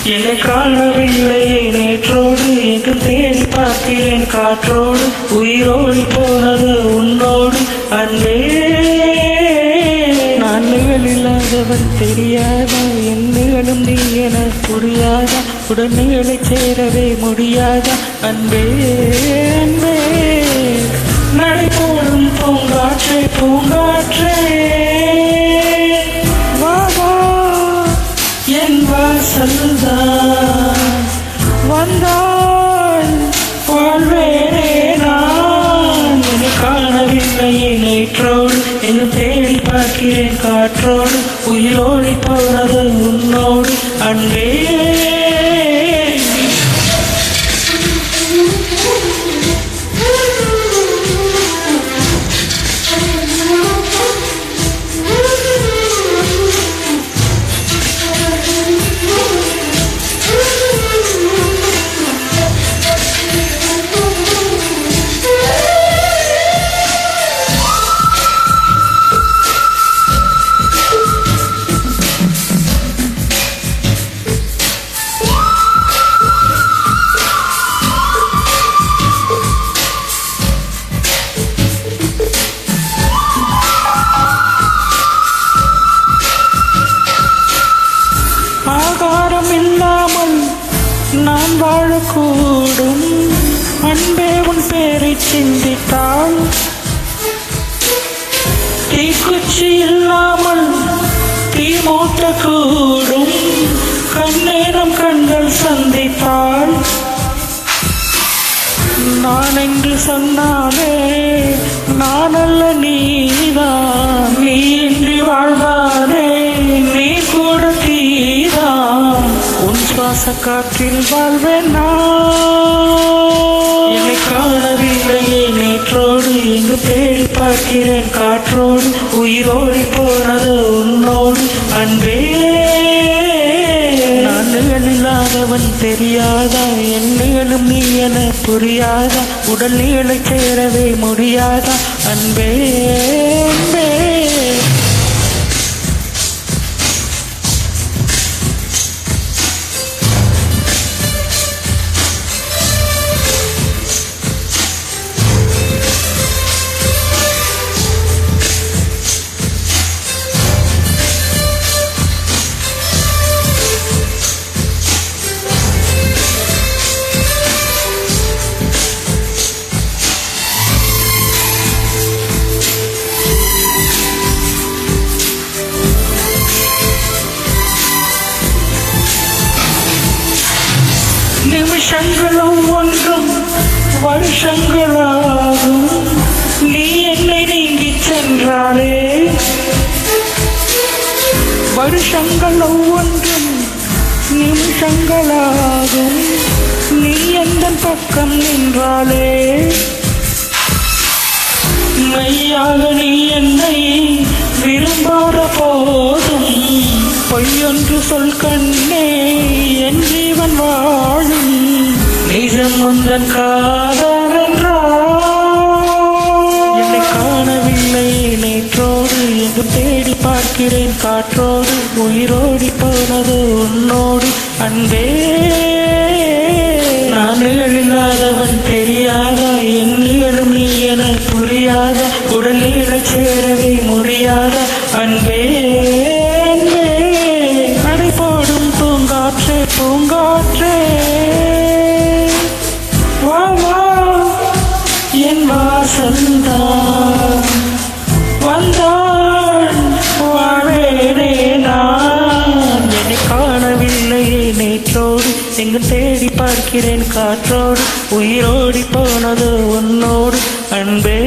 என்னை காணவில்லையே நேற்றோடு எங்கு தேடி பார்க்கிறேன் காற்றோடு உயிரோடி போனது உன்னோடு அன்பே நான் நிகழில்லாதவன் தெரியாதா என் நிகழும் நீ என புரியாதா உடனே சேரவே முடியாதா அன்பே அன்பே நடைபோடும் பூங்காற்றே பூங்காற்றே என் வாசல்தான் வந்தால் வாழ்வேனே நான் என்னை காணவில்லையே நேற்றோடு என்னை தேடி பார்க்கிறேன் காற்றோடு உயிரோடி போனது உன்னோடு அன்பே இல்லாமல் நான் வாழக்கூடும் அன்பே உன் பேரை சிந்தித்தாள் தீக்குச்சி இல்லாமல் தீ மூட்டக்கூடும் கண்ணேரம் கண்கள் சந்தித்தாள் நான் என்று சொன்னாலே நான் அல்ல நீதான் நீ இன்றி வாழ்வானே நீ கூட தீதான் உன் சுவாச காற்றில் வாழ்வேன் என்னை காணவில்லையே நேற்றோடு எங்கு தேடி பார்க்கிறேன் காற்றோடு உயிரோடி போனது உன்னோடு அன்பே இல்லாதவன் தெரியாதா என் நிகழும் நீ என புரியாதா உடல் நீளை சேரவே முடியாதா அன்பே அன்பே நிமிஷங்களும் ஒன்றும் வருஷங்களாகும் நீ என்னை நீங்கி சென்றாலே வருஷங்களும் ஒன்றும் நிமிஷங்களாகும் நீ எந்த பக்கம் நின்றாலே மெய்யாக நீ என்னை விரும்பாத போதும் பொய்யொன்று சொல் கண்ணே என் ஜீவன் வாழும் நிஜம் முந்தன் காதல் என்னை காணவில்லை நேற்றோடு எங்கு தேடி பார்க்கிறேன் காற்றோடு உயிரோடி போனது உன்னோடு அன்பே நான் இல்லாதவன் தெரியாதா என் நிகழும் நீ என புரியாத உடல் நீளை சேரவே முடியாத அன்பே நடைபோடும் பூங்காற்றே பூங்காற்றே என் வாசல்தான் வந்தாள் வாழ்வேனே நான் என்னை காணவில்லையே நேற்றோடு எங்கு தேடி பார்க்கிறேன் காற்றோடு உயிரோடி போனது உன்னோடு அன்பே